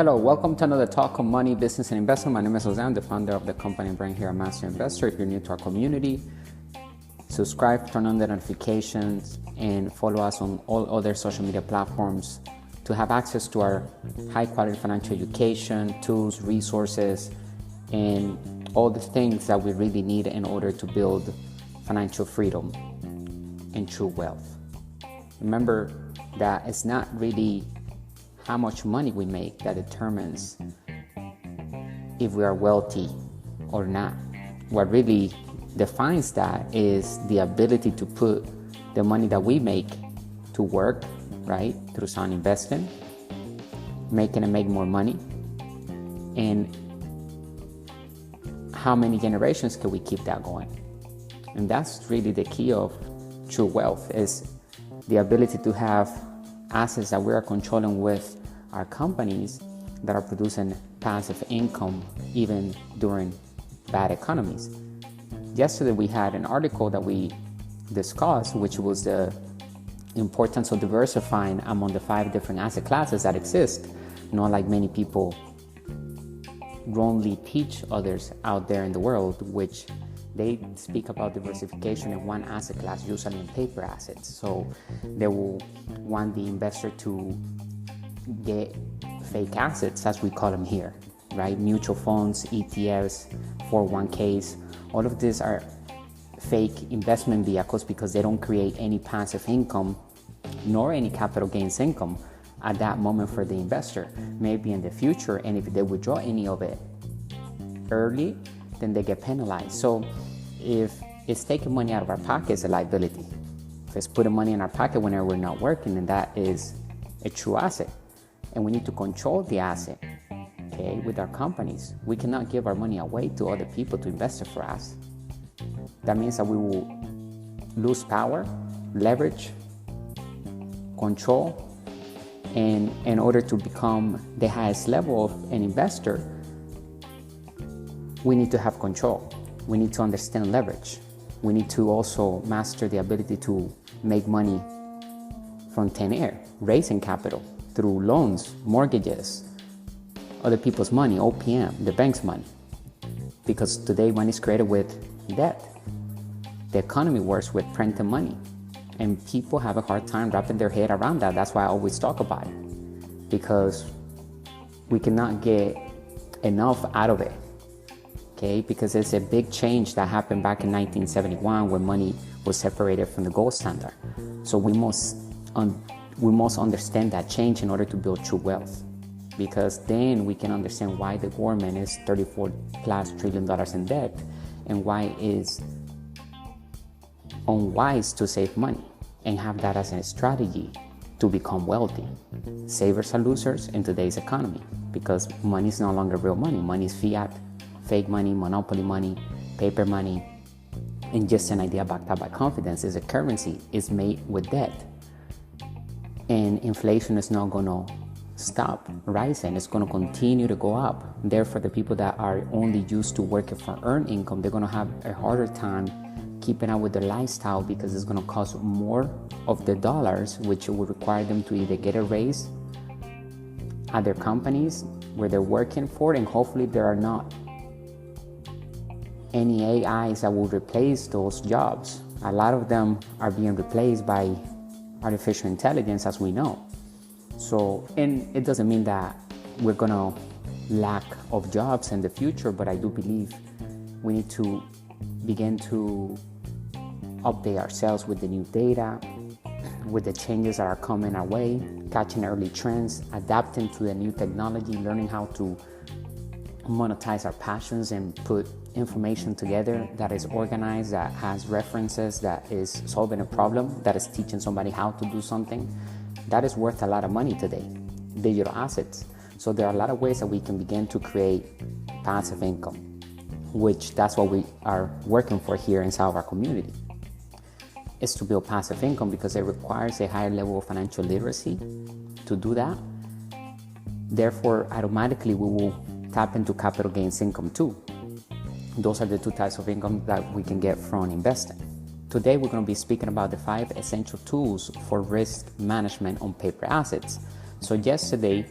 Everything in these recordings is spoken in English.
Hello, welcome to another talk on money, business, and investment. My name is Jose. I'm the founder of the company brand here at Master Investor. If you're new to our community, subscribe, turn on the notifications, and follow us on all other social media platforms to have access to our high-quality financial education, tools, resources, and all the things that we really need in order to build financial freedom and true wealth. Remember that it's not really how much money we make that determines if we are wealthy or not. What really defines that is the ability to put the money that we make to work, right, through sound investing, making and make more money, and how many generations can we keep that going. And that's really the key of true wealth, is the ability to have assets that we are controlling with our companies that are producing passive income even during bad economies. Yesterday we had an article that we discussed, which was the importance of diversifying among the 5 different asset classes that exist, not like many people wrongly teach others out there in the world, which they speak about diversification in one asset class, usually in paper assets. So they will want the investor to get fake assets, as we call them here, right? Mutual funds, ETFs, 401ks, all of these are fake investment vehicles because they don't create any passive income nor any capital gains income at that moment for the investor. Maybe in the future, and if they withdraw any of it early, then they get penalized. So if it's taking money out of our pocket, it's a liability. If it's putting money in our pocket whenever we're not working, then that is a true asset. And we need to control the asset, okay, with our companies. We cannot give our money away to other people to invest it for us. That means that we will lose power, leverage, control, and in order to become the highest level of an investor, we need to have control. We need to understand leverage. We need to also master the ability to make money from thin air, raising capital through loans, mortgages, other people's money, OPM, the bank's money. Because today money is created with debt. The economy works with printing money. And people have a hard time wrapping their head around that. That's why I always talk about it. Because we cannot get enough out of it. Okay, because it's a big change that happened back in 1971 when money was separated from the gold standard. So we must understand that change in order to build true wealth, because then we can understand why the government is $34+ trillion in debt and why it is unwise to save money and have that as a strategy to become wealthy. Savers are losers in today's economy because money is no longer real money. Money is fiat, fake money, monopoly money, paper money, and just an idea backed up by confidence. Is a currency is made with debt. And inflation is not going to stop rising. It's going to continue to go up. Therefore, the people that are only used to working for earned income, they're going to have a harder time keeping up with their lifestyle because it's going to cost more of the dollars, which will require them to either get a raise at their companies where they're working for, and hopefully there are not any AIs that will replace those jobs. A lot of them are being replaced by artificial intelligence, as we know. So, and it doesn't mean that we're gonna lack of jobs in the future, but I do believe we need to begin to update ourselves with the new data, with the changes that are coming our way, catching early trends, adapting to the new technology, learning how to monetize our passions and put information together that is organized, that has references, that is solving a problem, that is teaching somebody how to do something. That is worth a lot of money today, digital assets. So there are a lot of ways that we can begin to create passive income, which that's what we are working for here inside of our community, is to build passive income, because it requires a higher level of financial literacy to do that. Therefore, automatically we will tap into capital gains income too. Those are the 2 types of income that we can get from investing. Today, we're going to be speaking about the 5 essential tools for risk management on paper assets. So yesterday,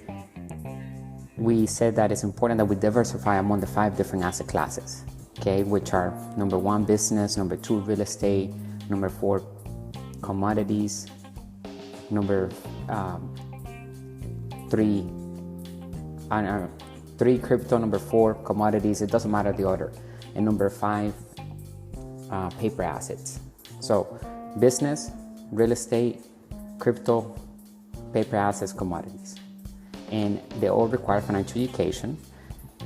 we said that it's important that we diversify among the 5 different asset classes, okay, which are number 1, business, number 2, real estate, number 4, commodities, number 3, crypto, number 4, commodities, it doesn't matter the order, and number 5, paper assets. So business, real estate, crypto, paper assets, commodities. And they all require financial education,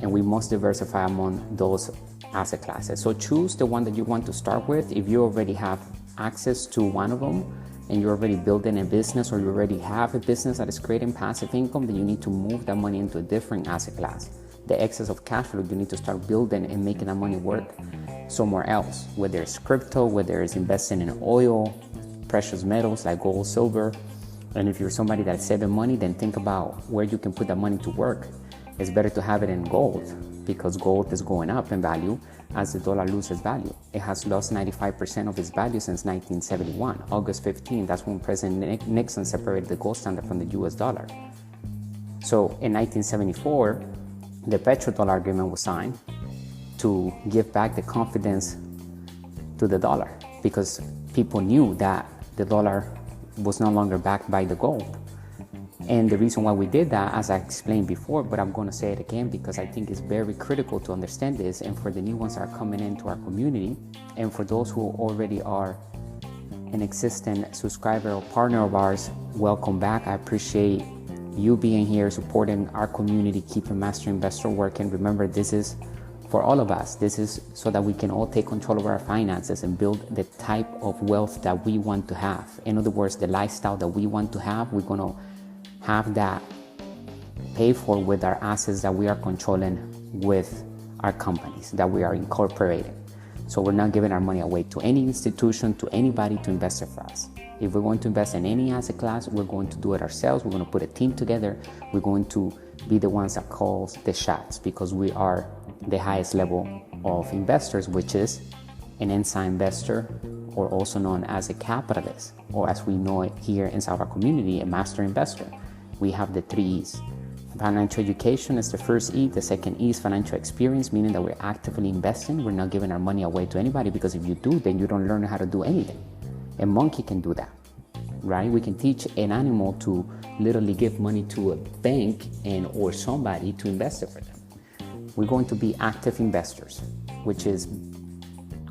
and we must diversify among those asset classes. So choose the one that you want to start with. If you already have access to one of them and you're already building a business, or you already have a business that is creating passive income, then you need to move that money into a different asset class. The excess of cash flow, you need to start building and making that money work somewhere else, whether it's crypto, whether it's investing in oil, precious metals like gold, silver. And if you're somebody that's saving money, then think about where you can put that money to work. It's better to have it in gold, because gold is going up in value as the dollar loses value. It has lost 95% of its value since 1971. August 15, that's when President Nixon separated the gold standard from the US dollar. So in 1974, the petrodollar agreement was signed to give back the confidence to the dollar, because people knew that the dollar was no longer backed by the gold. And the reason why we did that, as I explained before, but I'm going to say it again because I think it's very critical to understand this, and for the new ones that are coming into our community, and for those who already are an existing subscriber or partner of ours, welcome back. I appreciate you being here, supporting our community, keeping Master Investor working. Remember, this is for all of us. This is so that we can all take control of our finances and build the type of wealth that we want to have. In other words, the lifestyle that we want to have, we're going to have that paid for with our assets that we are controlling with our companies that we are incorporating. So we're not giving our money away to any institution, to anybody to invest it for us. If we're going to invest in any asset class, we're going to do it ourselves. We're going to put a team together. We're going to be the ones that calls the shots, because we are the highest level of investors, which is an inside investor, or also known as a capitalist, or as we know it here inside our community, a master investor. We have the 3 E's. Financial education is the first E. The second E is financial experience, meaning that we're actively investing. We're not giving our money away to anybody, because if you do, then you don't learn how to do anything. A monkey can do that, right? We can teach an animal to literally give money to a bank or somebody to invest it for them. We're going to be active investors, which is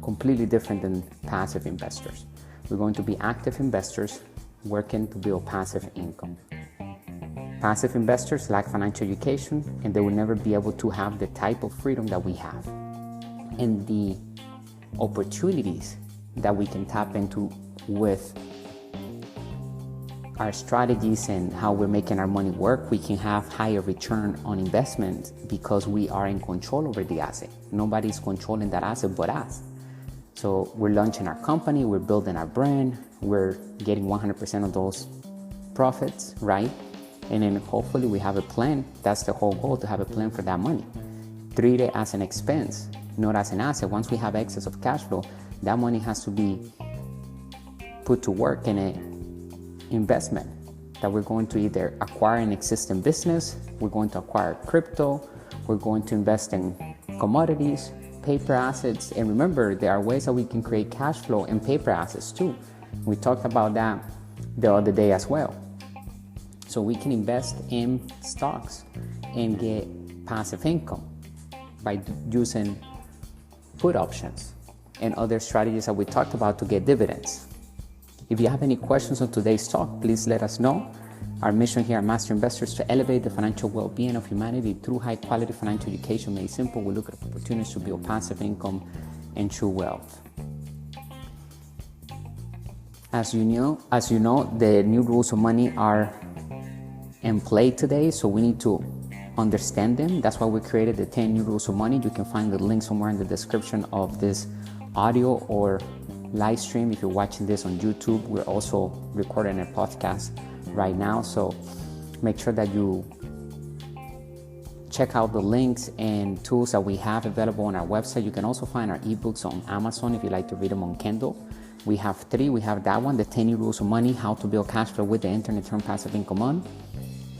completely different than passive investors. We're going to be active investors working to build passive income. Passive investors lack financial education, and they will never be able to have the type of freedom that we have and the opportunities that we can tap into with our strategies and how we're making our money work. We can have higher return on investment because we are in control over the asset. Nobody's controlling that asset but us. So we're launching our company, we're building our brand, we're getting 100% of those profits, right? And then hopefully we have a plan. That's the whole goal, to have a plan for that money. Treat it as an expense, not as an asset. Once we have excess of cash flow, that money has to be put to work in an investment that we're going to either acquire an existing business, we're going to acquire crypto, we're going to invest in commodities, paper assets. And remember, there are ways that we can create cash flow in paper assets too. We talked about that the other day as well. So we can invest in stocks and get passive income by using put options and other strategies that we talked about to get dividends. If you have any questions on today's talk, please let us know. Our mission here at Master Investors is to elevate the financial well-being of humanity through high-quality financial education. Made simple, we look at opportunities to build passive income and true wealth. As you know, the new rules of money are in play today, so we need to understand them. That's why we created the 10 new rules of money. You can find the link somewhere in the description of this audio or live stream. If you're watching this on YouTube, we're also recording a podcast right now, so make sure that you check out the links and tools that we have available on our website. You can also find our ebooks on Amazon if you like to read them on Kindle. We have 3. We have that one, the 10 new rules of money, how to build cash flow with the internet, turn passive income on.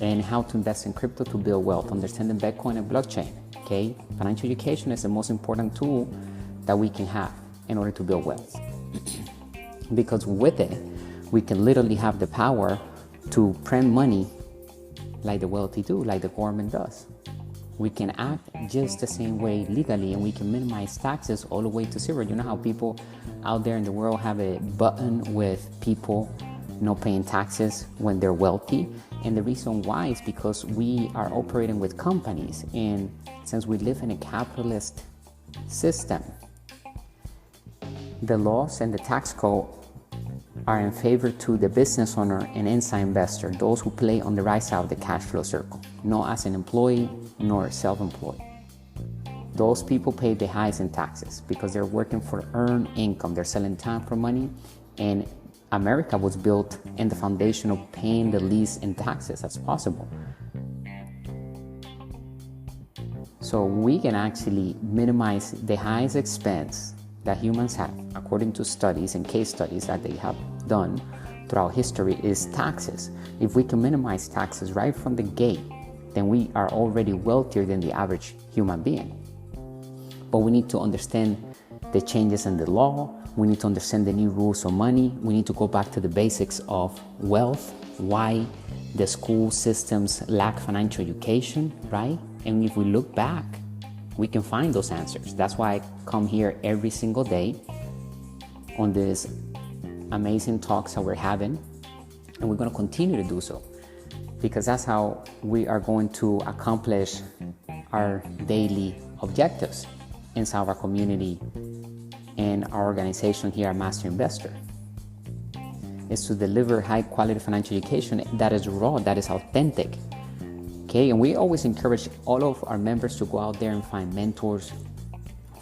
and how to invest in crypto to build wealth, understanding Bitcoin and blockchain. Okay, financial education is the most important tool that we can have in order to build wealth, because with it, we can literally have the power to print money like the wealthy do, like the government does. We can act just the same way legally, and we can minimize taxes all the way to zero. You know how people out there in the world have a button with people not paying taxes when they're wealthy? And the reason why is because we are operating with companies, and since we live in a capitalist system, the laws and the tax code are in favor to the business owner and inside investor, those who play on the right side of the cash flow circle, not as an employee nor self-employed. Those people pay the highest in taxes because they're working for earned income. They're selling time for money, and America was built in the foundation of paying the least in taxes as possible. So we can actually minimize the highest expense that humans have, according to studies and case studies that they have done throughout history, is taxes. If we can minimize taxes right from the gate, then we are already wealthier than the average human being. But we need to understand the changes in the law. We need to understand the new rules of money. We need to go back to the basics of wealth, why the school systems lack financial education, right? And if we look back, we can find those answers. That's why I come here every single day on these amazing talks that we're having, and we're going to continue to do so, because that's how we are going to accomplish our daily objectives inside of our community and our organization here at Master Investor. Is to deliver high quality financial education that is raw, that is authentic. Okay, and we always encourage all of our members to go out there and find mentors,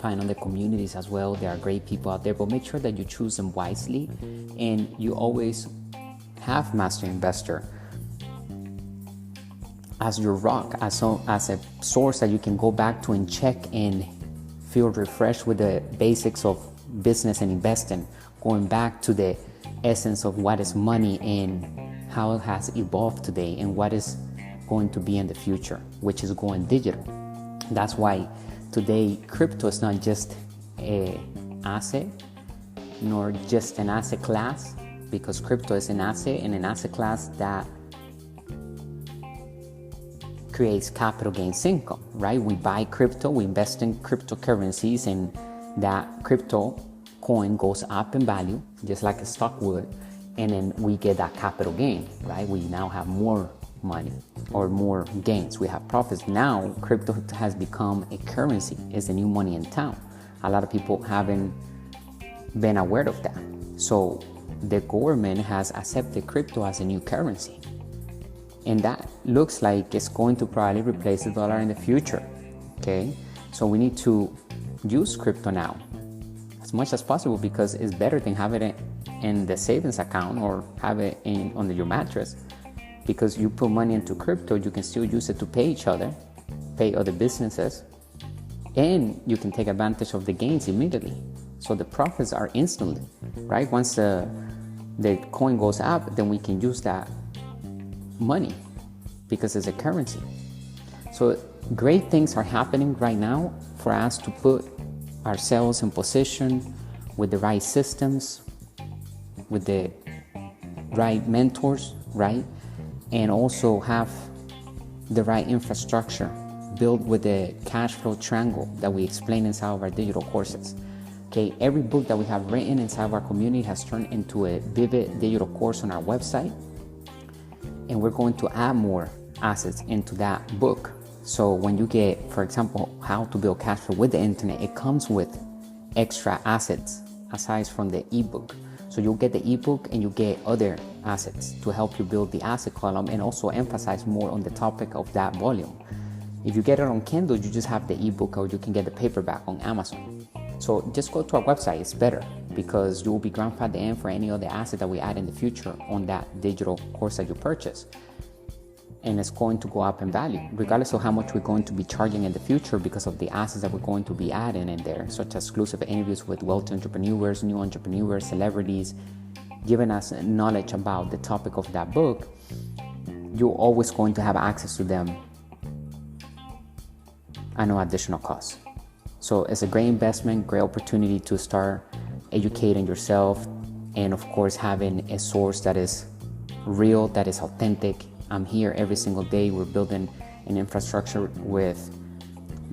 find other communities as well. There are great people out there, but make sure that you choose them wisely, and you always have Master Investor as your rock, as a source that you can go back to and check and feel refreshed with the basics of business and investing, going back to the essence of what is money and how it has evolved today and what is going to be in the future, which is going digital. That's why today crypto is not just an asset, nor just an asset class, because crypto is an asset and an asset class that creates capital gains income, right? We buy crypto, we invest in cryptocurrencies, and that crypto coin goes up in value, just like a stock would, and then we get that capital gain, right? We now have more money or more gains. We have profits. Now, crypto has become a currency. It's the new money in town. A lot of people haven't been aware of that. So the government has accepted crypto as a new currency. And that looks like it's going to probably replace the dollar in the future. Okay? So we need to use crypto now as much as possible, because it's better than having it in the savings account or have it under your mattress. Because you put money into crypto, you can still use it to pay each other, pay other businesses, and you can take advantage of the gains immediately. So the profits are instantly, right? Once the coin goes up, then we can use that money because it's a currency. So great things are happening right now for us to put ourselves in position with the right systems, with the right mentors, right? And also have the right infrastructure built with the cash flow triangle that we explain inside of our digital courses. Okay, every book that we have written inside of our community has turned into a vivid digital course on our website, and we're going to add more assets into that book. So when you get, for example, how to build cash flow with the internet, it comes with extra assets aside from the ebook. So you'll get the ebook and you get other assets to help you build the asset column and also emphasize more on the topic of that volume. If you get it on Kindle, you just have the ebook, or you can get the paperback on Amazon. So just go to our website, it's better, because you will be grandfathered in for any other asset that we add in the future on that digital course that you purchase. And it's going to go up in value, regardless of how much we're going to be charging in the future, because of the assets that we're going to be adding in there, such as exclusive interviews with wealthy entrepreneurs, new entrepreneurs, celebrities, giving us knowledge about the topic of that book. you're always going to have access to them at no additional cost. So it's a great investment, great opportunity to start educating yourself, and of course having a source that is real, that is authentic. I'm here every single day. We're building an infrastructure with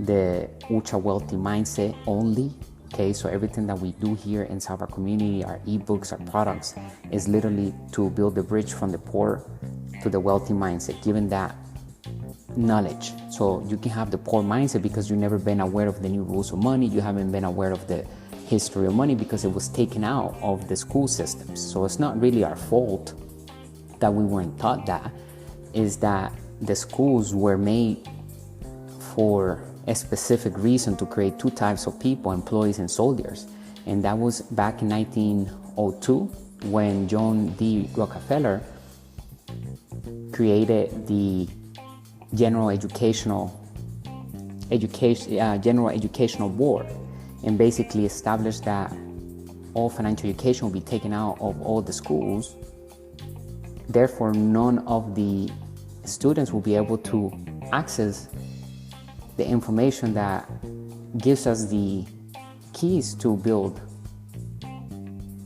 the ultra wealthy mindset only. Okay, so everything that we do here inside our community, our ebooks, our products, is literally to build the bridge from the poor to the wealthy mindset, given that knowledge. So you can have the poor mindset because you've never been aware of the new rules of money. You haven't been aware of the history of money because it was taken out of the school systems. So it's not really our fault that we weren't taught that. Is that the schools were made for a specific reason to create two types of people, employees and soldiers. And that was back in 1902 when John D. Rockefeller created the General Educational Board, and basically established that all financial education will be taken out of all the schools. Therefore, none of the students will be able to access the information that gives us the keys to build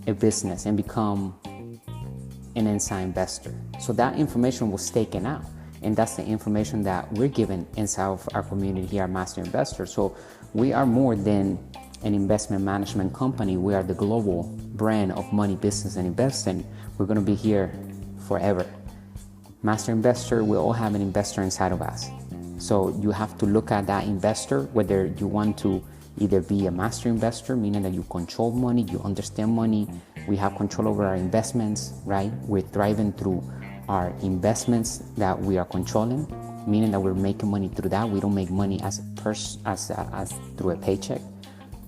a business and become an inside investor. So that information was taken out, and that's the information that we're given inside of our community here at Master Investor. So we are more than an investment management company. We are the global brand of money, business, and investing. We're going to be here forever. Master Investor, we all have an investor inside of us. So you have to look at that investor, whether you want to either be a master investor, meaning that you control money, you understand money, we have control over our investments, right? We're thriving through our investments that we are controlling, meaning that we're making money through that. We don't make money as through a paycheck.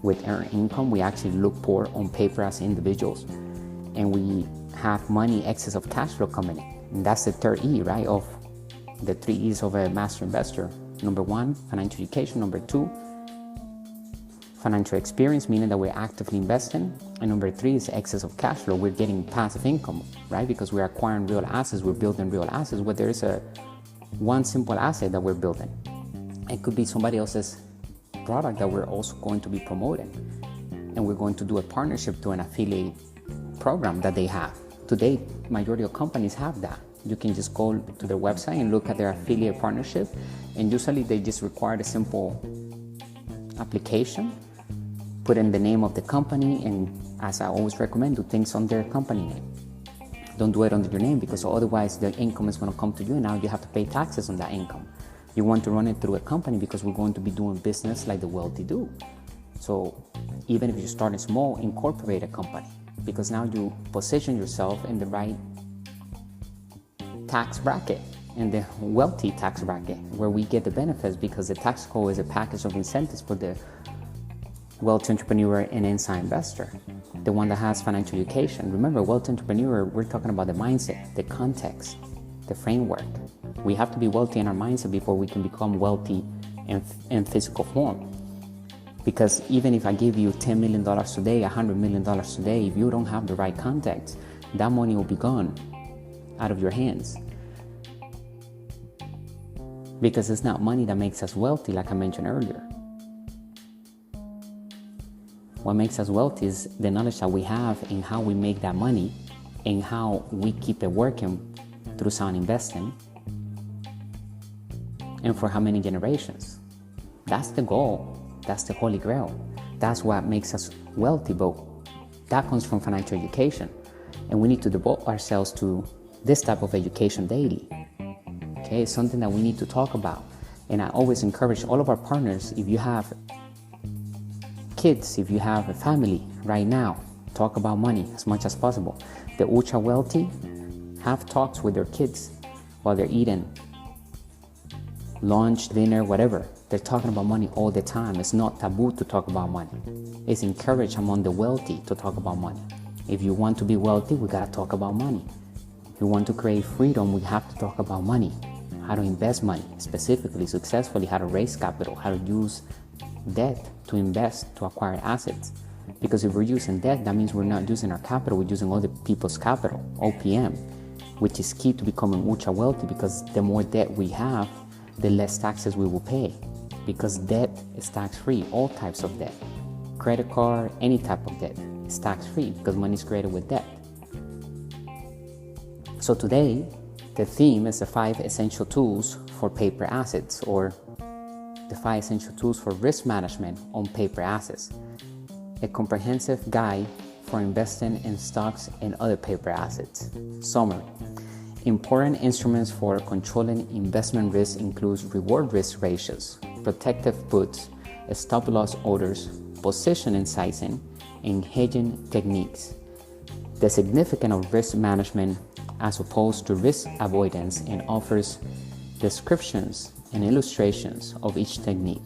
With earned income, we actually look poor on paper as individuals, and we have money, excess of cash flow coming in. And that's the third E, right, of the 3 E's of a master investor. Number 1, financial education. Number 2, financial experience, meaning that we're actively investing. And number 3 is excess of cash flow. We're getting passive income, right? Because we're acquiring real assets, we're building real assets. Where there is one simple asset that we're building. It could be somebody else's product that we're also going to be promoting. And we're going to do a partnership to an affiliate program that they have. Today, majority of companies have that. You can just go to their website and look at their affiliate partnership, and usually they just require a simple application, put in the name of the company, and as I always recommend, do things on their company name. Don't do it under your name, because otherwise the income is going to come to you and now you have to pay taxes on that income. You want to run it through a company because we're going to be doing business like the wealthy do. So even if you're starting small, incorporate a company, because now you position yourself in the right tax bracket, in the wealthy tax bracket, where we get the benefits, because the tax code is a package of incentives for the wealthy entrepreneur and inside investor, the one that has financial education. Remember, wealthy entrepreneur, we're talking about the mindset, the context, the framework. We have to be wealthy in our mindset before we can become wealthy in physical form. Because even if I give you $10 million today, $100 million today, if you don't have the right context, that money will be gone out of your hands. Because it's not money that makes us wealthy, like I mentioned earlier. What makes us wealthy is the knowledge that we have in how we make that money and how we keep it working through sound investing, and for how many generations. That's the goal. That's the holy grail. That's what makes us wealthy, but that comes from financial education. And we need to devote ourselves to this type of education daily. Okay, it's something that we need to talk about. And I always encourage all of our partners, if you have kids, if you have a family right now, talk about money as much as possible. The ultra wealthy have talks with their kids while they're eating lunch, dinner, whatever. They're talking about money all the time. It's not taboo to talk about money. It's encouraged among the wealthy to talk about money. If you want to be wealthy, we gotta talk about money. If you want to create freedom, we have to talk about money. How to invest money, specifically, successfully, how to raise capital, how to use debt to invest, to acquire assets. Because if we're using debt, that means we're not using our capital, we're using other people's capital, OPM. which is key to becoming ultra wealthy, because the more debt we have, the less taxes we will pay, because debt is tax-free. All types of debt, credit card, any type of debt is tax-free because money is created with debt. So today, the theme is the 5 essential tools for paper assets, or the 5 essential tools for risk management on paper assets, a comprehensive guide for investing in stocks and other paper assets. Summary: important instruments for controlling investment risk includes reward risk ratios, protective puts, stop loss orders, position sizing, and hedging techniques. The significance of risk management as opposed to risk avoidance, and offers descriptions and illustrations of each technique.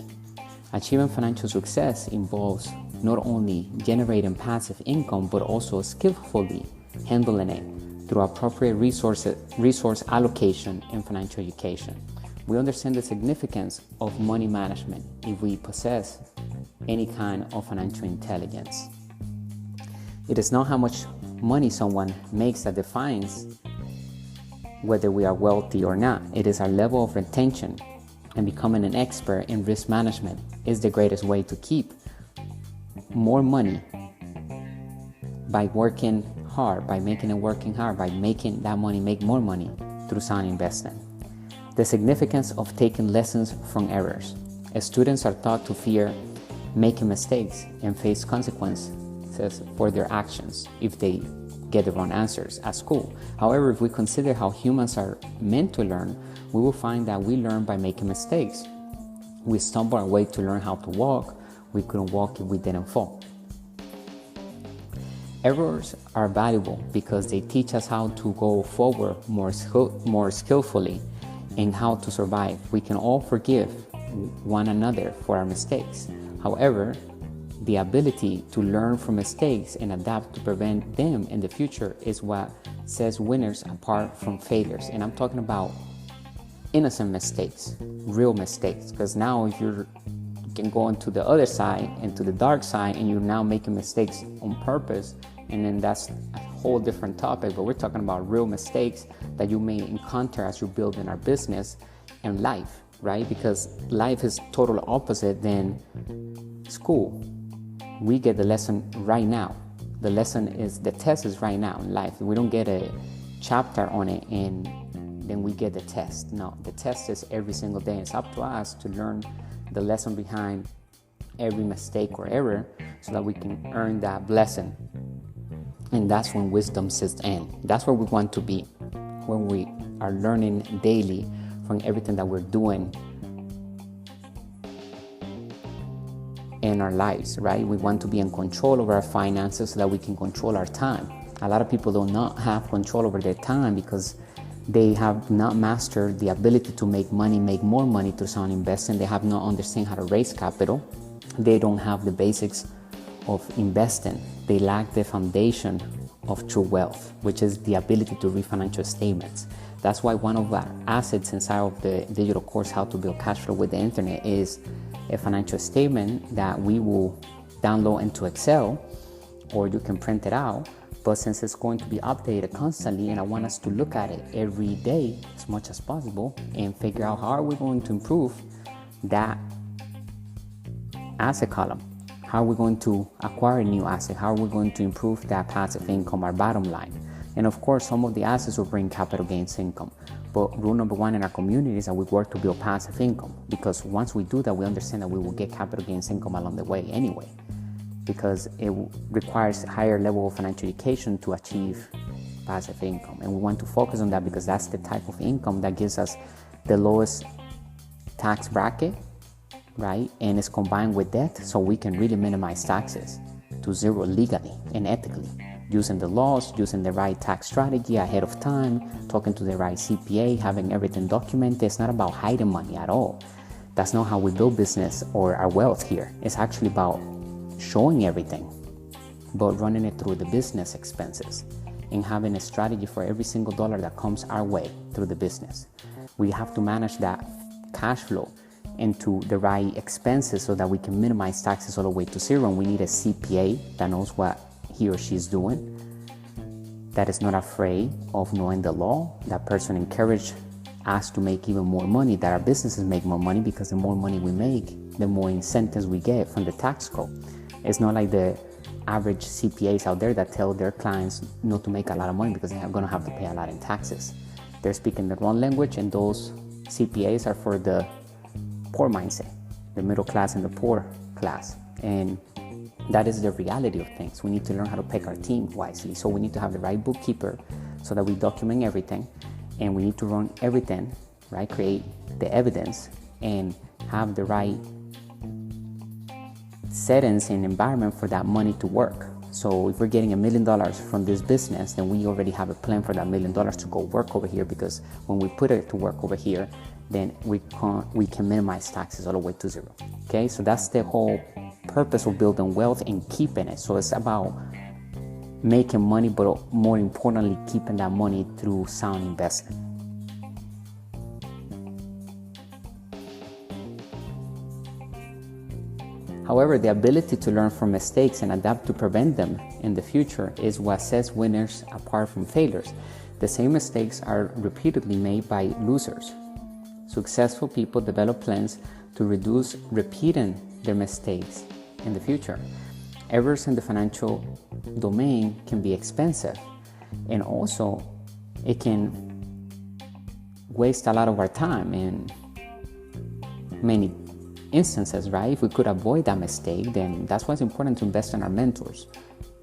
Achieving financial success involves not only generating passive income, but also skillfully handling it through appropriate resource allocation and financial education. We understand the significance of money management if we possess any kind of financial intelligence. It is not how much money someone makes that defines whether we are wealthy or not. It is our level of retention, and becoming an expert in risk management is the greatest way to keep more money by working hard, by making it working hard, by making that money make more money through sound investing. The significance of taking lessons from errors. As students are taught to fear making mistakes and face consequences for their actions if they get the wrong answers at school. However, if we consider how humans are meant to learn, we will find that we learn by making mistakes. We stumble our way to learn how to walk. We couldn't walk if we didn't fall. Errors are valuable because they teach us how to go forward more skillfully and how to survive. We can all forgive one another for our mistakes. However, the ability to learn from mistakes and adapt to prevent them in the future is what sets winners apart from failures. And I'm talking about innocent mistakes, real mistakes. Because now if you can go into the other side, into the dark side, and you're now making mistakes on purpose, and then that's a whole different topic. But we're talking about real mistakes that you may encounter as you're building our business and life, right? Because life is total opposite than school. We get the lesson right now. The test is right now in life. We don't get a chapter on it and then we get the test. No, the test is every single day. It's up to us to learn the lesson behind every mistake or error so that we can earn that blessing. And that's when wisdom sits in. That's where we want to be, when we are learning daily from everything that we're doing in our lives, right? We want to be in control of our finances so that we can control our time. A lot of people do not have control over their time because they have not mastered the ability to make money, make more money through sound investing. They have not understand how to raise capital. They don't have the basics of investing. They lack the foundation of true wealth, which is the ability to read financial statements. That's why one of our assets inside of the digital course, How to Build Cash Flow with the Internet, is a financial statement that we will download into Excel, or you can print it out. But since it's going to be updated constantly, and I want us to look at it every day as much as possible and figure out how are we going to improve that asset column. How are we going to acquire a new asset? How are we going to improve that passive income, our bottom line? And of course, some of the assets will bring capital gains income. But rule number one in our community is that we work to build passive income, because once we do that, we understand that we will get capital gains income along the way anyway, because it requires a higher level of financial education to achieve passive income. And we want to focus on that because that's the type of income that gives us the lowest tax bracket, right? And it's combined with debt, so we can really minimize taxes to zero legally and ethically, using the laws, using the right tax strategy ahead of time, talking to the right CPA, having everything documented. It's not about hiding money at all. That's not how we build business or our wealth here. It's actually about showing everything, but running it through the business expenses and having a strategy for every single dollar that comes our way through the business. We have to manage that cash flow into the right expenses so that we can minimize taxes all the way to zero. And we need a CPA that knows what he or she is doing. that is not afraid of knowing the law. That person encouraged us to make even more money, that our businesses make more money, because the more money we make, the more incentives we get from the tax code. It's not like the average CPAs out there that tell their clients not to make a lot of money because they're going to have to pay a lot in taxes. They're speaking the wrong language, and those CPAs are for the poor mindset, the middle class and the poor class. And that is the reality of things. We need to learn how to pick our team wisely. So we need to have the right bookkeeper so that we document everything, and we need to run everything, right? Create the evidence and have the right settings and environment for that money to work. So if we're getting $1 million from this business, then we already have a plan for that $1 million to go work over here, because when we put it to work over here, then we can minimize taxes all the way to zero. Okay, so that's the whole purpose of building wealth and keeping it. So it's about making money, but more importantly, keeping that money through sound investment. However, the ability to learn from mistakes and adapt to prevent them in the future is what sets winners apart from failures. The same mistakes are repeatedly made by losers. Successful people develop plans to reduce repeating their mistakes in the future. Errors in the financial domain can be expensive, and also it can waste a lot of our time in many instances, right? If we could avoid that mistake, then that's why it's important to invest in our mentors,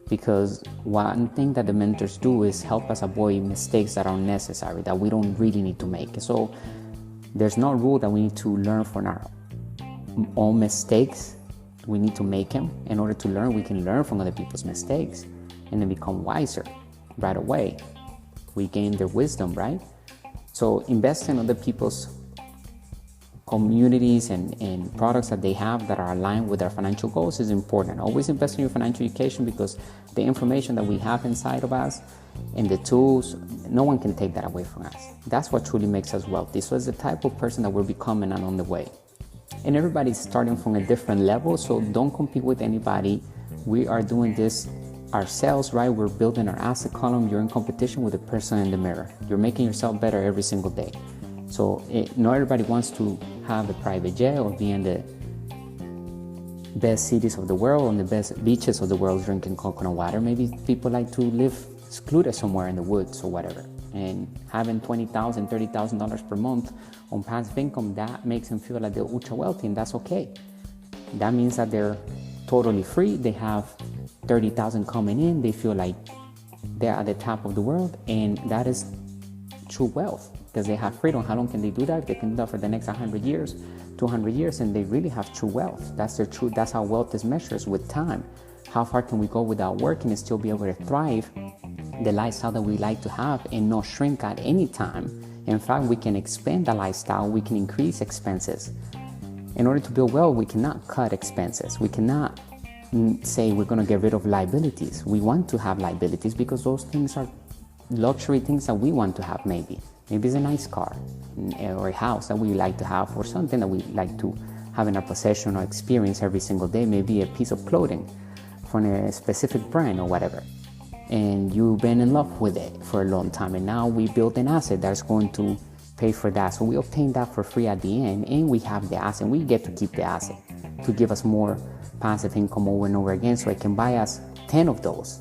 because one thing that the mentors do is help us avoid mistakes that are unnecessary, that we don't really need to make. So there's no rule that we need to learn from our own mistakes. We need to make them. In order to learn, we can learn from other people's mistakes and then become wiser right away. We gain their wisdom, right? So invest in other people's communities and products that they have that are aligned with our financial goals is important. Always invest in your financial education, because the information that we have inside of us and the tools, no one can take that away from us. That's what truly makes us wealthy. So it's the type of person that we're becoming and on the way. And everybody's starting from a different level, so don't compete with anybody. We are doing this ourselves, right? We're building our asset column. You're in competition with the person in the mirror. You're making yourself better every single day. So not everybody wants to have a private jet or be in the best cities of the world, on the best beaches of the world drinking coconut water. Maybe people like to live secluded somewhere in the woods or whatever. And having $20,000, $30,000 per month on passive income, that makes them feel like they're ultra wealthy, and that's okay. That means that they're totally free. They have $30,000 coming in. They feel like they're at the top of the world, and that is true wealth, because they have freedom. How long can they do that? They can do that for the next 100 years, 200 years, and they really have true wealth. That's how wealth is measured, with time. How far can we go without working and still be able to thrive the lifestyle that we like to have and not shrink at any time? In fact, we can expand the lifestyle. We can increase expenses. In order to build wealth, we cannot cut expenses. We cannot say we're going to get rid of liabilities. We want to have liabilities because those things are luxury things that we want to have. Maybe it's a nice car or a house that we like to have, or something that we like to have in our possession or experience every single day. Maybe a piece of clothing from a specific brand or whatever. And you've been in love with it for a long time, and now we build an asset that's going to pay for that. So we obtain that for free at the end, and we have the asset. We get to keep the asset to give us more passive income over and over again, so it can buy us 10 of those,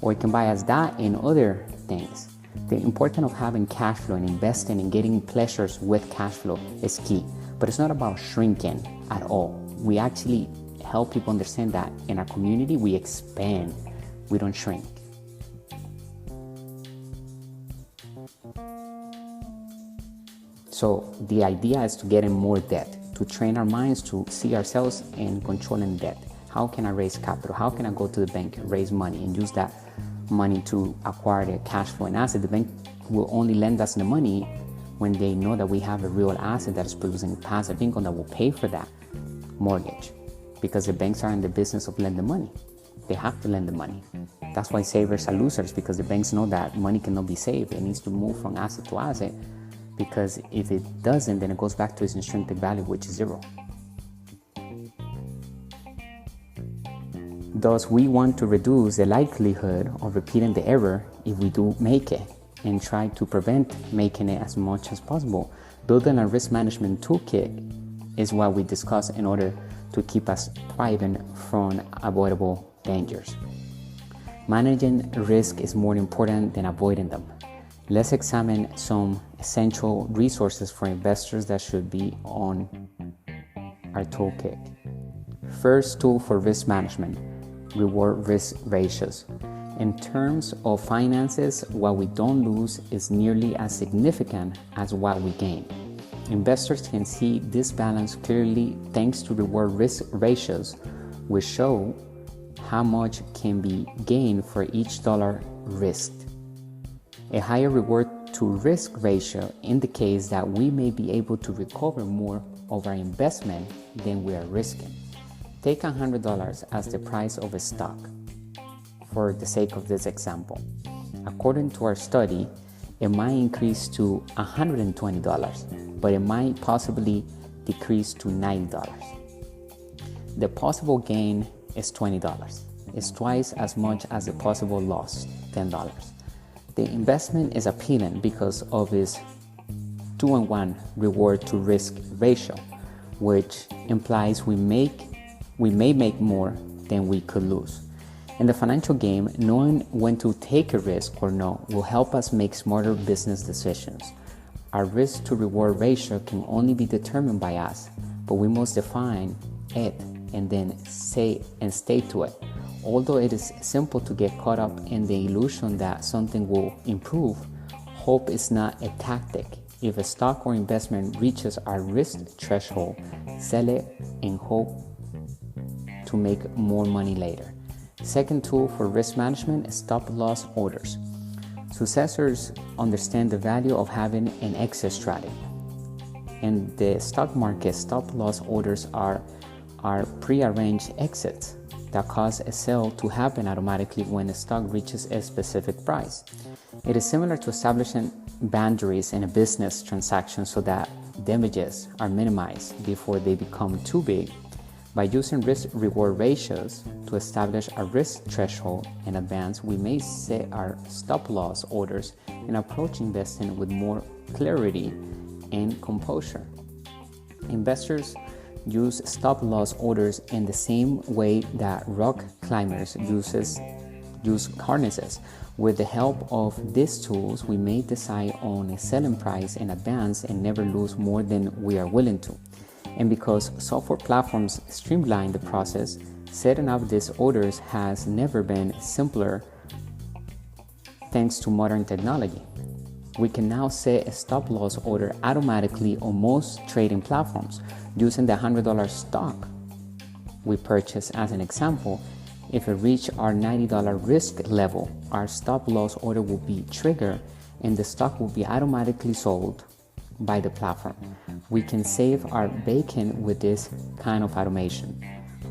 or it can buy us that and other things. The importance of having cash flow and investing and getting pleasures with cash flow is key. But it's not about shrinking at all. We actually help people understand that in our community we expand, we don't shrink. So the idea is to get in more debt, to train our minds to see ourselves in controlling debt. How can I raise capital? How can I go to the bank, raise money, and use that money to acquire the cash flow and asset? The bank will only lend us the money when they know that we have a real asset that is producing passive income that will pay for that mortgage, because the banks are in the business of lending money. They have to lend the money. That's why savers are losers, because the banks know that money cannot be saved. It needs to move from asset to asset, because if it doesn't, then it goes back to its intrinsic value, which is zero. Thus, we want to reduce the likelihood of repeating the error if we do make it, and try to prevent making it as much as possible. Building a risk management toolkit is what we discuss in order to keep us thriving from avoidable dangers. Managing risk is more important than avoiding them. Let's examine some essential resources for investors that should be on our toolkit. First tool for risk management: reward risk ratios. In terms of finances, what we don't lose is nearly as significant as what we gain. Investors can see this balance clearly thanks to reward risk ratios, which show how much can be gained for each dollar risked. A higher reward to risk ratio indicates that we may be able to recover more of our investment than we are risking. Take $100 as the price of a stock, for the sake of this example. According to our study, it might increase to $120, but it might possibly decrease to $90. The possible gain is $20. It's twice as much as the possible loss, $10. The investment is appealing because of its 2-to-1 reward to risk ratio, which implies we may make more than we could lose. In the financial game, knowing when to take a risk or no will help us make smarter business decisions. Our risk to reward ratio can only be determined by us, but we must define it and then stay to it. Although it is simple to get caught up in the illusion that something will improve, hope is not a tactic. If a stock or investment reaches our risk threshold, sell it and hope to make more money later. Second tool for risk management is stop-loss orders. Successors understand the value of having an exit strategy. In the stock market, stop-loss orders are pre-arranged exits that cause a sale to happen automatically when a stock reaches a specific price. It is similar to establishing boundaries in a business transaction so that damages are minimized before they become too big. By using risk-reward ratios to establish a risk threshold in advance, we may set our stop-loss orders and approach investing with more clarity and composure. Investors use stop-loss orders in the same way that rock climbers use harnesses. With the help of these tools, we may decide on a selling price in advance and never lose more than we are willing to. And because software platforms streamline the process, setting up these orders has never been simpler thanks to modern technology. We can now set a stop-loss order automatically on most trading platforms. Using the $100 stock we purchased as an example, if it reached our $90 risk level, our stop-loss order will be triggered and the stock will be automatically sold by the platform. We can save our bacon with this kind of automation.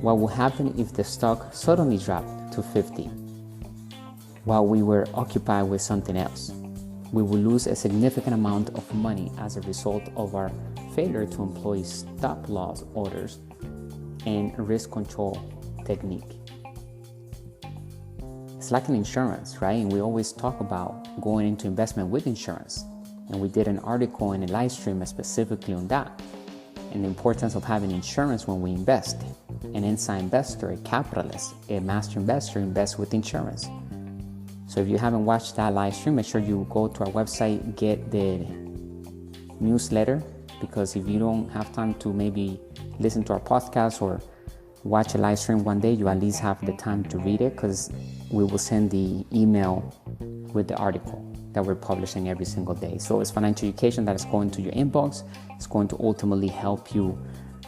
What will happen if the stock suddenly dropped to 50 while we were occupied with something else? We will lose a significant amount of money as a result of our failure to employ stop-loss orders and risk control technique. It's like an insurance, right? And we always talk about going into investment with insurance. And we did an article and a live stream specifically on that and the importance of having insurance when we invest. An inside investor, a capitalist, a master investor invests with insurance. So if you haven't watched that live stream, make sure you go to our website, get the newsletter, because if you don't have time to maybe listen to our podcast or watch a live stream one day, you at least have the time to read it, because we will send the email with the article that we're publishing every single day. So it's financial education that is going to your inbox. It's going to ultimately help you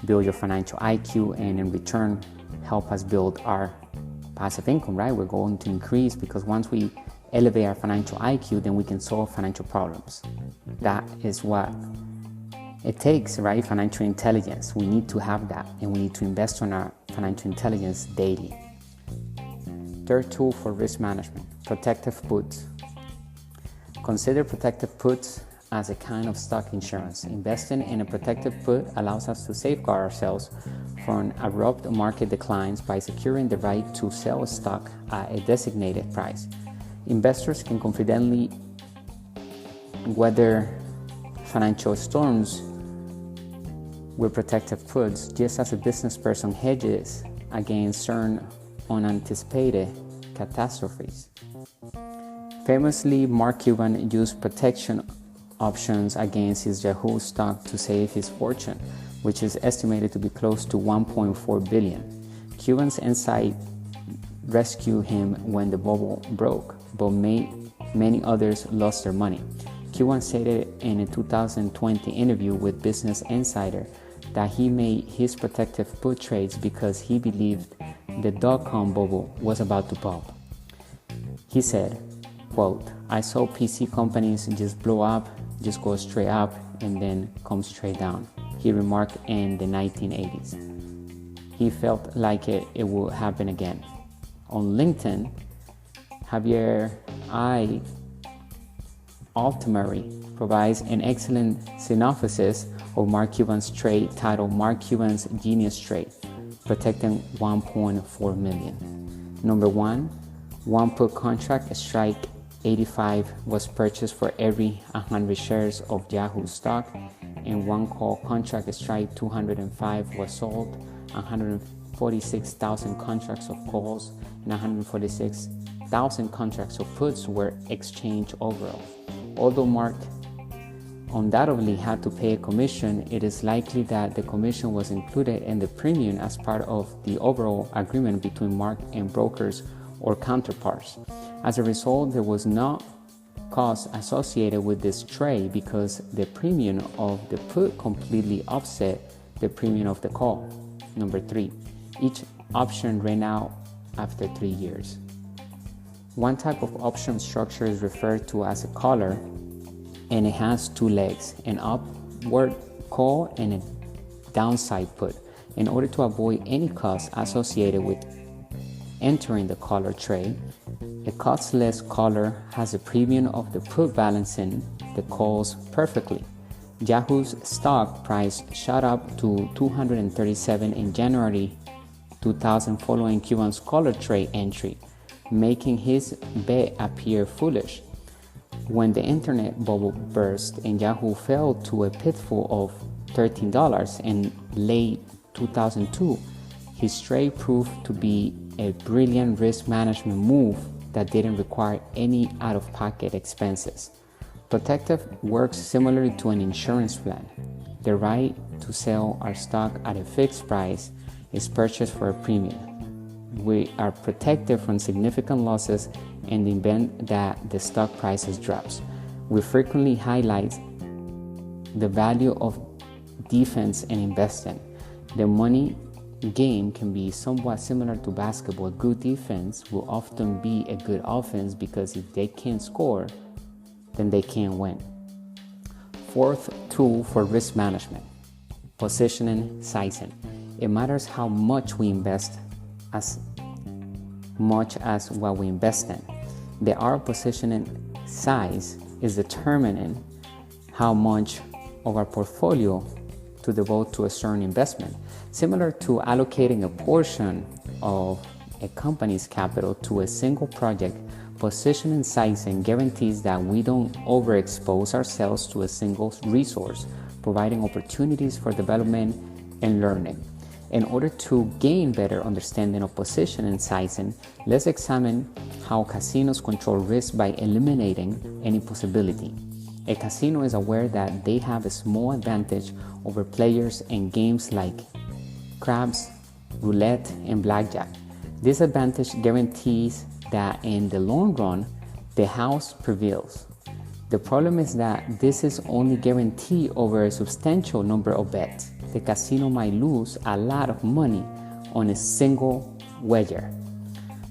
build your financial IQ and in return help us build our passive income, right? We're going to increase because once we elevate our financial IQ, then we can solve financial problems. That is what it takes, right? Financial intelligence. We need to have that, and we need to invest on our financial intelligence daily. Third tool for risk management: protective puts. Consider protective puts as a kind of stock insurance. Investing in a protected put allows us to safeguard ourselves from abrupt market declines by securing the right to sell a stock at a designated price. Investors can confidently weather financial storms with protected puts, just as a business person hedges against certain unanticipated catastrophes. Famously, Mark Cuban used protection options against his Yahoo stock to save his fortune, which is estimated to be close to $1.4 billion. Cuban's insight rescued him when the bubble broke, but many others lost their money. Cuban stated in a 2020 interview with Business Insider that he made his protective put trades because he believed the dot-com bubble was about to pop. He said, quote, "I saw PC companies just blow up, just go straight up, and then come straight down," he remarked in the 1980s. He felt like it would happen again. On LinkedIn, Javier I. Altamari provides an excellent synopsis of Mark Cuban's trade titled Mark Cuban's Genius Trade, protecting $1.4 million. Number one put contract, strike 85 was purchased for every 100 shares of Yahoo stock, and one call contract, strike 205 was sold. 146,000 contracts of calls and 146,000 contracts of puts were exchanged overall. Although Mark undoubtedly had to pay a commission, it is likely that the commission was included in the premium as part of the overall agreement between Mark and brokers or counterparts. As a result, there was no cost associated with this trade because the premium of the put completely offset the premium of the call. Number 3, each option ran out after 3 years. One type of option structure is referred to as a collar, and it has 2 legs, an upward call and a downside put. In order to avoid any cost associated with entering the collar trade, a costless collar has a premium of the put balancing the calls perfectly. Yahoo's stock price shot up to 237 in January 2000 following Cuban's collar trade entry, making his bet appear foolish. When the internet bubble burst and Yahoo fell to a pitfall of $13 in late 2002, his trade proved to be a brilliant risk management move that didn't require any out-of-pocket expenses. Protective works similarly to an insurance plan. The right to sell our stock at a fixed price is purchased for a premium. We are protected from significant losses in the event that the stock prices drops. We frequently highlight the value of defense in investing. The money game can be somewhat similar to basketball. Good defense will often be a good offense because if they can't score, then they can't win. 4th tool for risk management, positioning sizing. It matters how much we invest as much as what we invest in. The art of positioning size is determining how much of our portfolio to devote to a certain investment. Similar to allocating a portion of a company's capital to a single project, positioning sizing guarantees that we don't overexpose ourselves to a single resource, providing opportunities for development and learning. In order to gain better understanding of position and sizing, let's examine how casinos control risk by eliminating any possibility. A casino is aware that they have a small advantage over players in games like craps, roulette, and blackjack. This advantage guarantees that in the long run, the house prevails. The problem is that this is only guaranteed over a substantial number of bets. The casino might lose a lot of money on a single wager.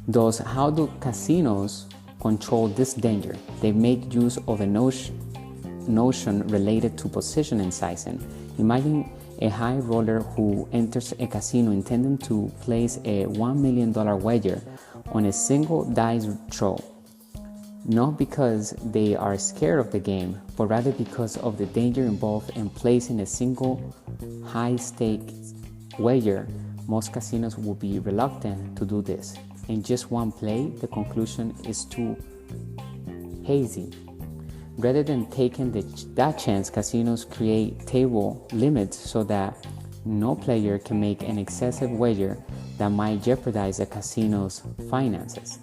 Thus, how do casinos control this danger? They make use of a notion related to position and sizing. Imagine a high roller who enters a casino intending to place a $1 million wager on a single dice throw. not because they are scared of the game, but rather because of the danger involved in placing a single high-stakes wager. Most casinos will be reluctant to do this. In just one play, the conclusion is too hazy. Rather than taking that chance, casinos create table limits so that no player can make an excessive wager that might jeopardize the casino's finances.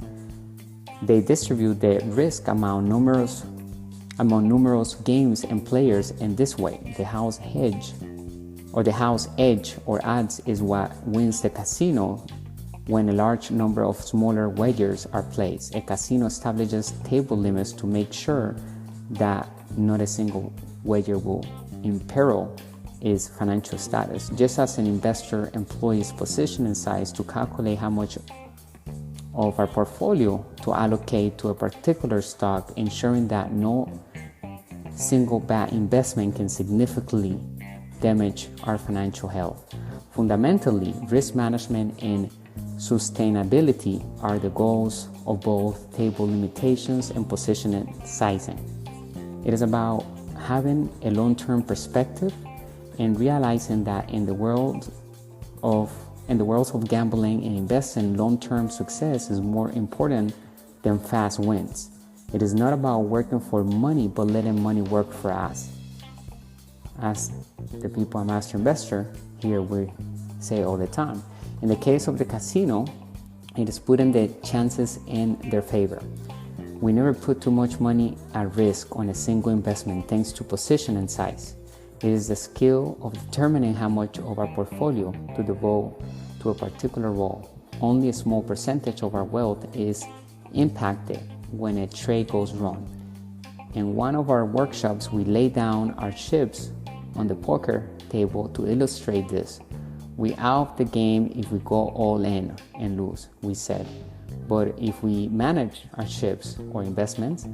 They distribute the risk among numerous games and players in this way. The house edge or odds is what wins the casino when a large number of smaller wagers are placed. A casino establishes table limits to make sure that not a single wager will imperil its financial status. Just as an investor employs position and size to calculate how much of our portfolio to allocate to a particular stock, ensuring that no single bad investment can significantly damage our financial health. Fundamentally, risk management and sustainability are the goals of both table limitations and position and sizing. It is about having a long-term perspective and realizing that in the world of gambling and investing, long-term success is more important than fast wins. It is not about working for money, but letting money work for us. As the people at Master Investor here we say all the time. In the case of the casino, it is putting the chances in their favor. We never put too much money at risk on a single investment thanks to position and size. It is the skill of determining how much of our portfolio to devote to a particular role. Only a small percentage of our wealth is impacted when a trade goes wrong. In one of our workshops, we lay down our chips on the poker table to illustrate this. We out the game if we go all in and lose, we said. But if we manage our chips or investments,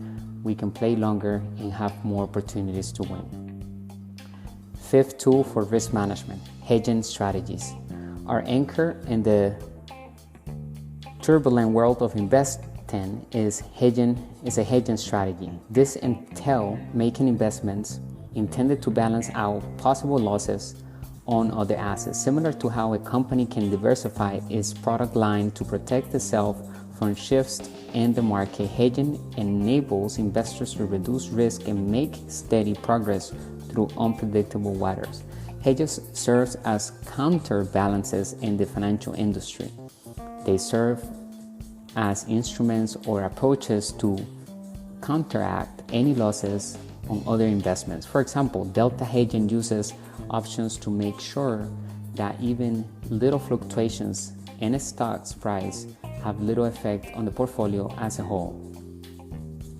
we can play longer and have more opportunities to win. Fifth tool for risk management, hedging strategies. Our anchor in the turbulent world of investing is a hedging strategy. This entails making investments intended to balance out possible losses on other assets, similar to how a company can diversify its product line to protect itself from shifts in the market. Hedging enables investors to reduce risk and make steady progress through unpredictable waters. Hedges serve as counterbalances in the financial industry. They serve as instruments or approaches to counteract any losses on other investments. For example, delta hedging uses options to make sure that even little fluctuations in a stock's price have little effect on the portfolio as a whole.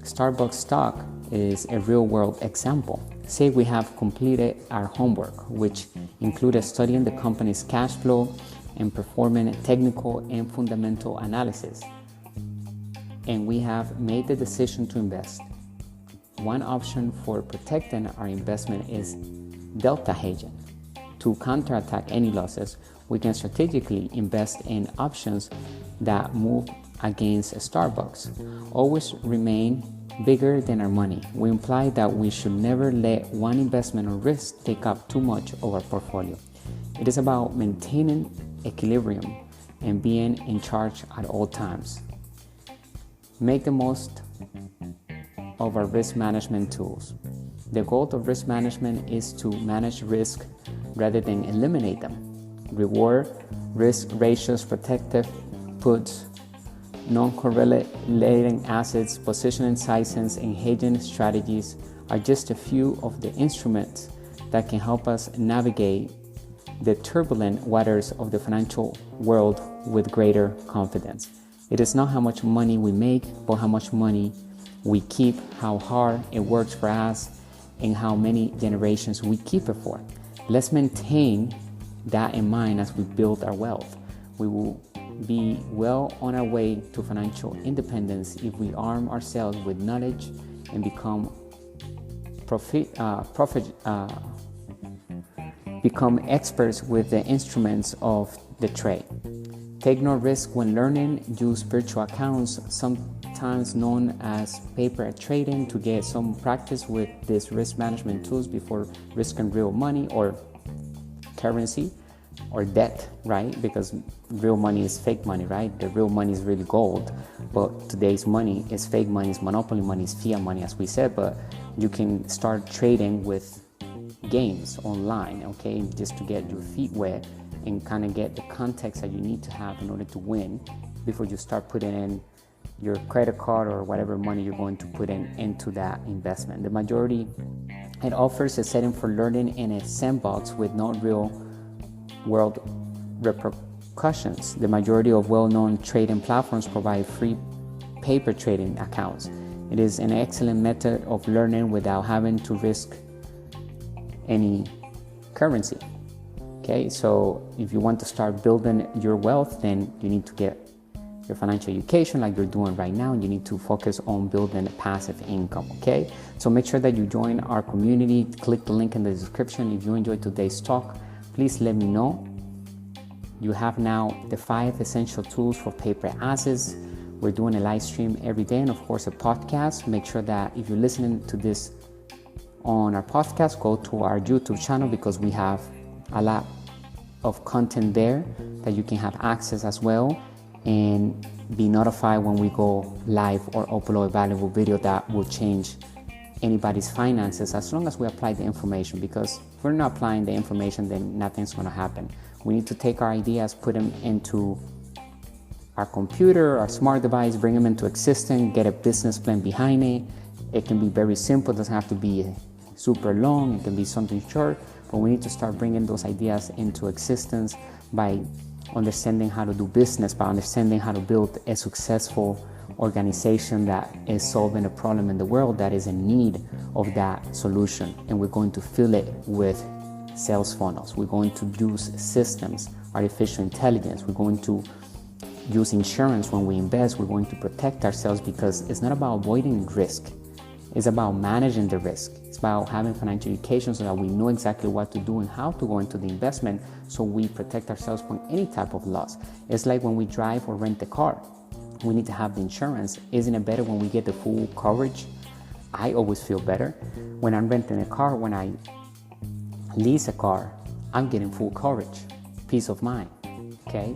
Starbucks stock is a real-world example. Say we have completed our homework, which included studying the company's cash flow and performing technical and fundamental analysis, and we have made the decision to invest. One option for protecting our investment is delta hedging. To counterattack any losses, we can strategically invest in options that move against Starbucks, always remain bigger than our money. We imply that we should never let one investment or risk take up too much of our portfolio. It is about maintaining equilibrium and being in charge at all times. Make the most of our risk management tools. The goal of risk management is to manage risk rather than eliminate them. Reward risk ratios, protective puts, non-correlating assets, positioning sizes, and hedging strategies are just a few of the instruments that can help us navigate the turbulent waters of the financial world with greater confidence. It is not how much money we make, but how much money we keep, how hard it works for us, and how many generations we keep it for. Let's maintain that in mind as we build our wealth. We will be well on our way to financial independence if we arm ourselves with knowledge and become experts with the instruments of the trade. Take no risk when learning, use virtual accounts, sometimes known as paper trading, to get some practice with these risk management tools before risking real money or currency or debt, right? Because real money is fake money, right? The real money is really gold, but today's money is fake money, is monopoly money, is fiat money, as we said. But you can start trading with games online, okay, just to get your feet wet and kind of get the context that you need to have in order to win before you start putting in your credit card or whatever money you're going to put into that investment. The majority, it offers a setting for learning in a sandbox with no real world repercussions. The majority of well-known trading platforms provide free paper trading accounts. It is an excellent method of learning without having to risk any currency. Okay, so if you want to start building your wealth, then you need to get your financial education like you're doing right now, and you need to focus on building passive income. Okay, so make sure that you join our community. Click the link in the description. If you enjoyed today's talk, please let me know. You have now the 5 essential tools for paper assets. We're doing a live stream every day, and of course a podcast. Make sure that if you're listening to this on our podcast, go to our YouTube channel, because we have a lot of content there that you can have access as well, and be notified when we go live or upload a valuable video that will change anybody's finances, as long as we apply the information. Because if we're not applying the information, then nothing's going to happen. We need to take our ideas, put them into our computer, our smart device, bring them into existence, get a business plan behind it. It can be very simple, it doesn't have to be super long, it can be something short, but we need to start bringing those ideas into existence by understanding how to do business, by understanding how to build a successful organization that is solving a problem in the world that is in need of that solution. And we're going to fill it with sales funnels. We're going to use systems, artificial intelligence. We're going to use insurance when we invest. We're going to protect ourselves, because it's not about avoiding risk. It's about managing the risk. It's about having financial education so that we know exactly what to do and how to go into the investment, so we protect ourselves from any type of loss. It's like when we drive or rent a car. We need to have the insurance. Isn't it better when we get the full coverage? I always feel better when I'm renting a car. When I lease a car, I'm getting full coverage, peace of mind, okay?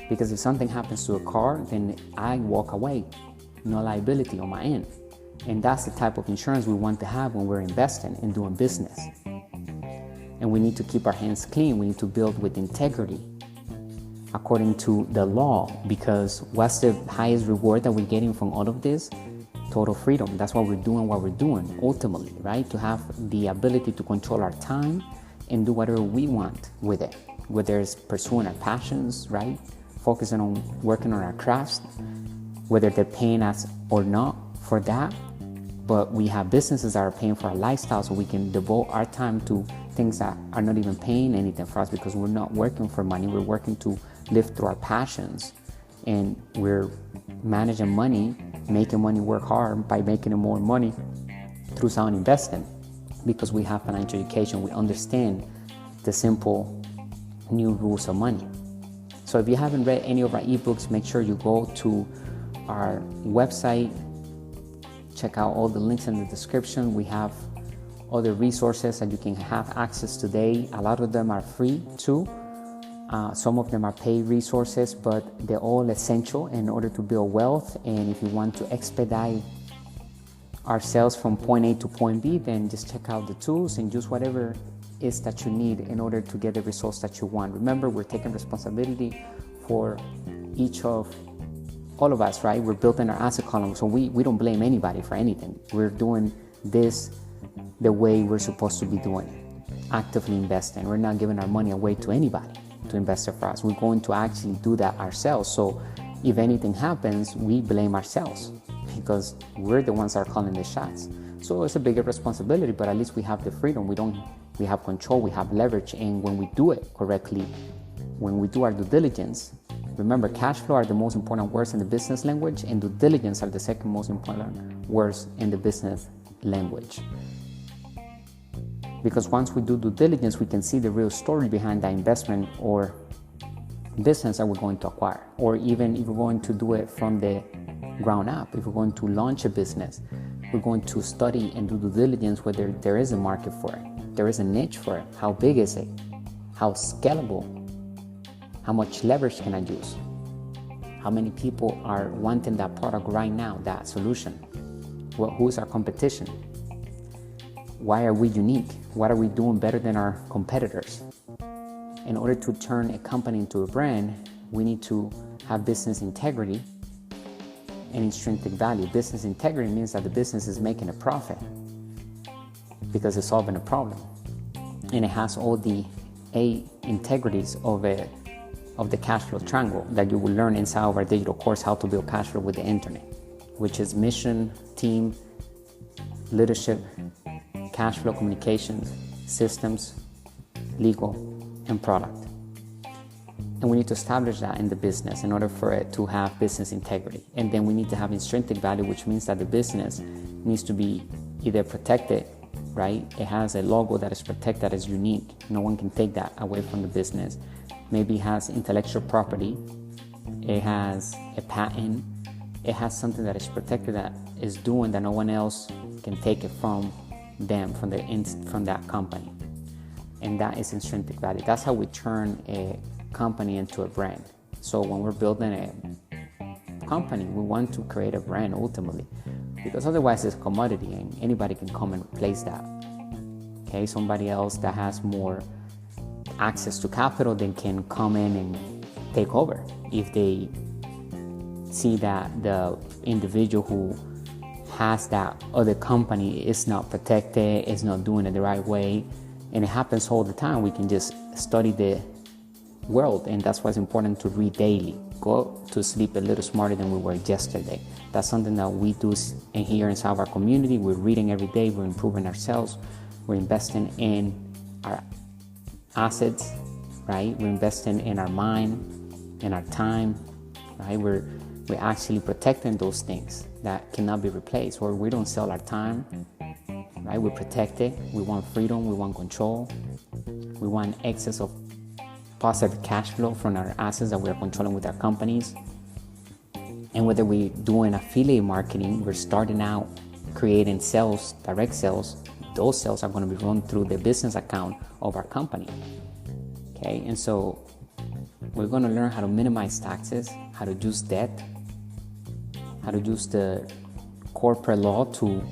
Because if something happens to a car, then I walk away, no liability on my end. And that's the type of insurance we want to have when we're investing and doing business. And we need to keep our hands clean. We need to build with integrity according to the law, because what's the highest reward that we're getting from all of this? Total freedom. That's why we're doing what we're doing ultimately, right? To have the ability to control our time and do whatever we want with it, whether it's pursuing our passions, right? Focusing on working on our crafts, whether they're paying us or not for that. But we have businesses that are paying for our lifestyle, so we can devote our time to things that are not even paying anything for us, because we're not working for money. We're working to live through our passions, and we're managing money, making money work hard by making more money through sound investing, because we have financial education. We understand the simple new rules of money. So if you haven't read any of our ebooks, make sure you go to our website. Check out all the links in the description. We have other resources that you can have access today. A lot of them are free too. Some of them are paid resources, but they're all essential in order to build wealth. And if you want to expedite ourselves from point A to point B, then just check out the tools and use whatever is that you need in order to get the results that you want. Remember, we're taking responsibility for each of all of us, right? We're building our asset column, so we don't blame anybody for anything. We're doing this the way we're supposed to be doing it, actively investing. We're not giving our money away to anybody to invest it for us. We're going to actually do that ourselves. So if anything happens, we blame ourselves, because we're the ones that are calling the shots. So it's a bigger responsibility, but at least we have the freedom. We have control, we have leverage. And when we do it correctly, when we do our due diligence, remember, cash flow are the most important words in the business language, and due diligence are the second most important words in the business language. Because once we do due diligence, we can see the real story behind that investment or business that we're going to acquire. Or even if we're going to do it from the ground up. If we're going to launch a business, we're going to study and do due diligence whether there is a market for it, there is a niche for it, how big is it, how scalable, how much leverage can I use, how many people are wanting that product right now, that solution, who's our competition, why are we unique, what are we doing better than our competitors. In order to turn a company into a brand, we need to have business integrity and intrinsic value. Business integrity means that the business is making a profit because it's solving a problem, and it has all the 8 integrities of the cash flow triangle that you will learn inside of our digital course, How to Build Cash Flow with the Internet, which is mission, team, leadership, cash flow communications, systems, legal, and product. And we need to establish that in the business in order for it to have business integrity. And then we need to have intrinsic value, which means that the business needs to be either protected, right? It has a logo that is protected, that is unique. No one can take that away from the business. Maybe it has intellectual property. It has a patent. It has something that is protected, that is doing that no one else can take it from them, from that company. And that is intrinsic value. That's how we turn a company into a brand. So when we're building a company, we want to create a brand ultimately, because otherwise it's a commodity and anybody can come and replace that. Okay, somebody else that has more access to capital then can come in and take over if they see that the individual who has that other company is not protected, is not doing it the right way. And it happens all the time. We can just study the world, and that's why it's important to read daily. Go to sleep a little smarter than we were yesterday. That's something that we do in here inside our community. We're reading every day. We're improving ourselves. We're investing in our assets, right? We're investing in our mind, in our time, right? We're actually protecting those things that cannot be replaced, or we don't sell our time, right? We protect it. We want freedom. We want control. We want excess of positive cash flow from our assets that we're controlling with our companies. And whether we're doing affiliate marketing, we're starting out creating sales, direct sales, those sales are going to be run through the business account of our company. Okay, and so we're going to learn how to minimize taxes, how to use debt, how to use the corporate law to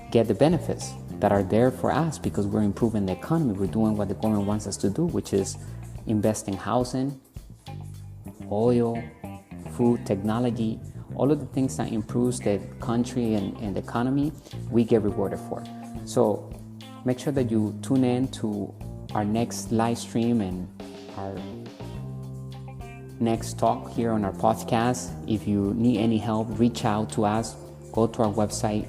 get the benefits that are there for us, because we're improving the economy. We're doing what the government wants us to do, which is invest in housing, oil, food, technology, all of the things that improves the country and the economy, we get rewarded for. So make sure that you tune in to our next live stream and our next talk here on our podcast. If you need any help, reach out to us. Go to our website,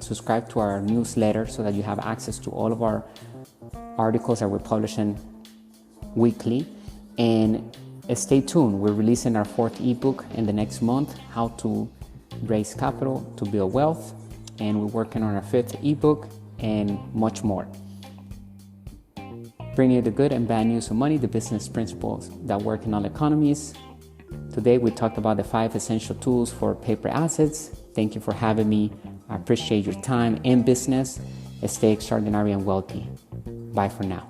subscribe to our newsletter so that you have access to all of our articles that we're publishing weekly. And stay tuned. We're releasing our 4th ebook in the next month, How to Raise Capital to Build Wealth. And we're working on our 5th ebook and much more. Bringing you the good and bad news of money, the business principles that work in all economies. Today we talked about the 5 essential tools for paper assets. Thank you for having me. I appreciate your time in business. Stay extraordinary and wealthy. Bye for now.